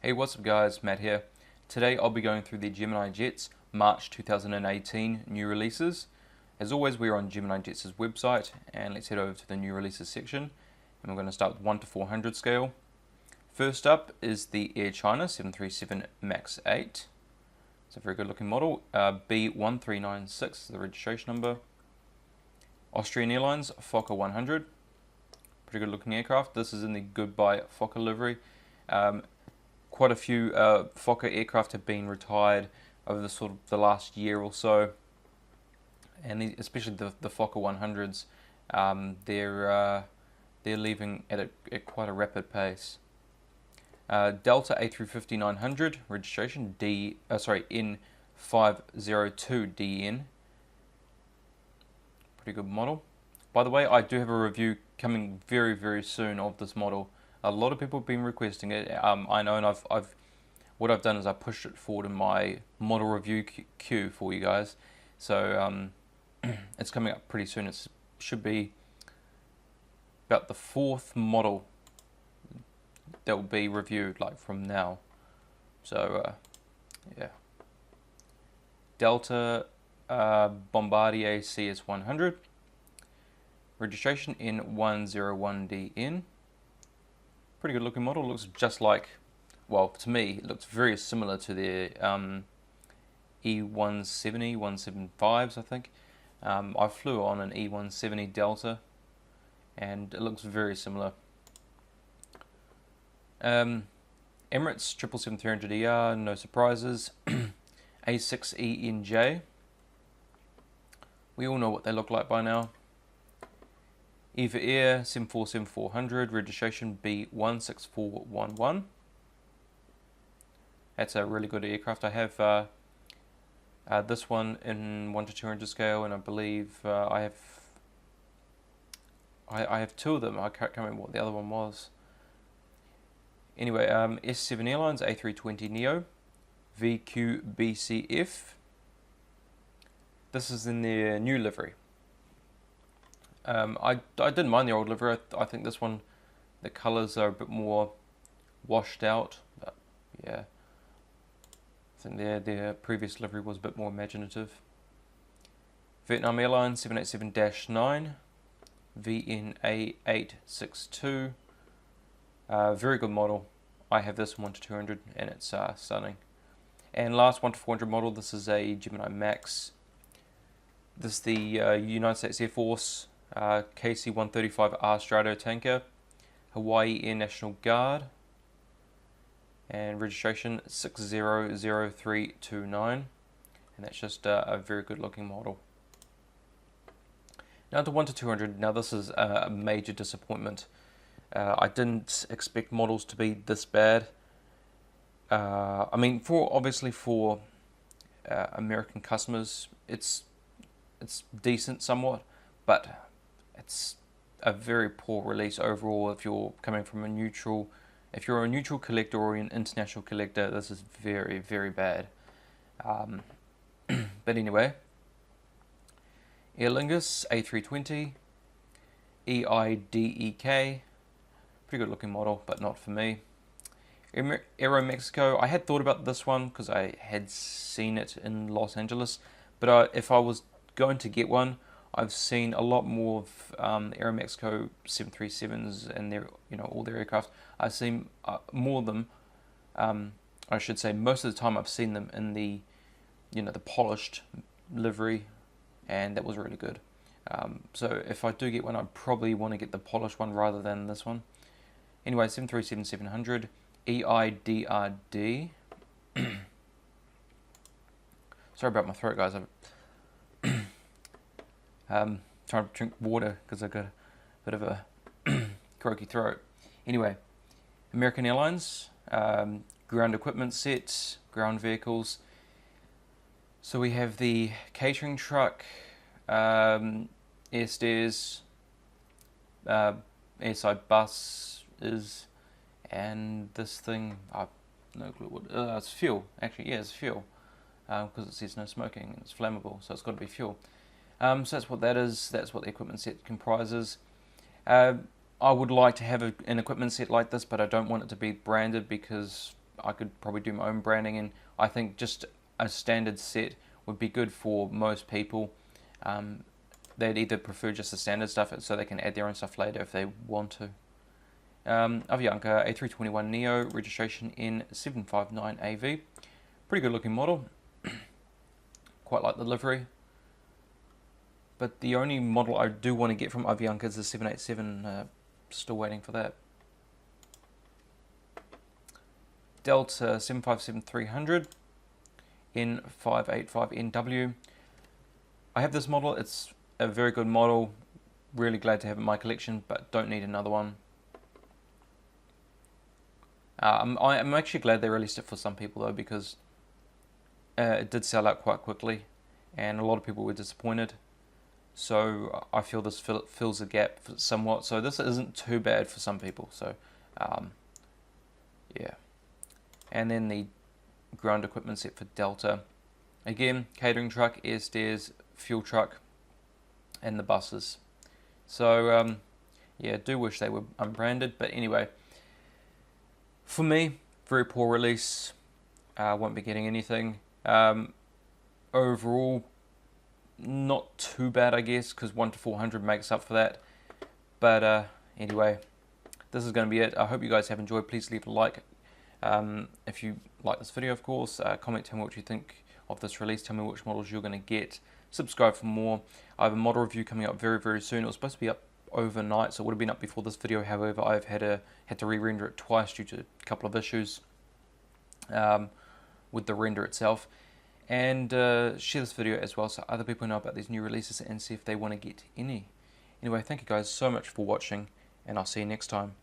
Hey, what's up guys, Matt here. Today I'll be going through the Gemini Jets March 2018 new releases. As always, we're on Gemini Jets' website, and let's head over to the new releases section. And we're going to start with 1 to 400 scale. First up is the Air China 737 MAX 8. It's a very good looking model. B1396 is the registration number. Austrian Airlines Fokker 100. Pretty good looking aircraft. This is in the Goodbye Fokker livery. Quite a few Fokker aircraft have been retired over the last year or so, and especially the Fokker 100s, they're leaving at quite a rapid pace. Delta A320-900 registration N502DN. Pretty good model. By the way, I do have a review coming very soon of this model. A lot of people have been requesting it. I know, and what I've done is I pushed it forward in my model review queue for you guys. So it's coming up pretty soon. It should be about the 4th model that will be reviewed from now. So yeah. Delta Bombardier CS100 registration N101DN. Pretty good looking model. Looks just like, well, to me it looks very similar to their E170 175s, I think. I flew on an E170 Delta and it looks very similar. Emirates 777-300ER, no surprises. A6ENJ, we all know what they look like by now. Eva Air 747-400, registration B16411. That's a really good aircraft. I have this one in 1 to 200 scale, and I believe I have 2 of them. I can't remember what the other one was. Anyway, S7 Airlines A320neo Vqb. This is in their new livery. I didn't mind the old livery. I think this one, the colours are a bit more washed out. But yeah, I think their previous livery was a bit more imaginative. Vietnam Airlines 787-9 VNA862. Very good model. I have this 1 to 200 and it's stunning. And last 1 to 400 model, this is a Gemini Max. This is the United States Air Force KC-135R Stratotanker, Hawaii Air National Guard, and registration 600329, and that's just a very good looking model. Now to 1 to 200. Now this is a major disappointment. I didn't expect models to be this bad. I mean, obviously for American customers, it's decent somewhat, but it's a very poor release overall. If you're coming from a neutral, if you're a neutral collector or an international collector, this is very bad. But anyway, Aer Lingus A320 EIDEK, pretty good looking model, but not for me. Aeromexico, I had thought about this one because I had seen it in Los Angeles, but if I was going to get one, I've seen a lot more of Aeromexico 737s and all their aircraft. I've seen more of them. I should say most of the time I've seen them in the the polished livery, and that was really good. So if I do get one, I probably want to get the polished one rather than this one. Anyway, 737-700 EIDRD. Sorry about my throat, guys. Trying to drink water because I've got a bit of a croaky throat. Anyway, American Airlines, ground equipment sets, ground vehicles. So we have the catering truck, air stairs, airside buses, and this thing, I've no clue what, it's fuel. Actually, yeah, it's fuel, because it says no smoking and it's flammable, so it's got to be fuel. So that's what that is. That's what the equipment set comprises. I would like to have an equipment set like this, but I don't want it to be branded because I could probably do my own branding, and I think just a standard set would be good for most people. They'd either prefer just the standard stuff so they can add their own stuff later if they want to. Avianca A321 Neo, registration in 759 AV. Pretty good looking model. Quite like the livery. But the only model I do want to get from Avianca is the 787. Still waiting for that. Delta 757-300 in 585NW. I have this model. It's a very good model. Really glad to have it in my collection, but don't need another one. I'm actually glad they released it for some people though, because it did sell out quite quickly, and a lot of people were disappointed. So I feel this fills a gap somewhat. So this isn't too bad for some people. So yeah. And then the ground equipment set for Delta. Again, catering truck, air stairs, fuel truck, and the buses. So yeah, do wish they were unbranded, but anyway, for me, very poor release. Won't be getting anything. Overall, not too bad, I guess, because 1 to 400 makes up for that. But anyway, this is going to be it. I hope you guys have enjoyed. Please leave a like if you like this video, of course. Comment, tell me what you think of this release. Tell me which models you're going to get. Subscribe for more. I have a model review coming up very, very soon. It was supposed to be up overnight, so it would have been up before this video. However, I've had to re-render it twice due to a couple of issues with the render itself. And share this video as well so other people know about these new releases and see if they want to get any. Anyway, thank you guys so much for watching, and I'll see you next time.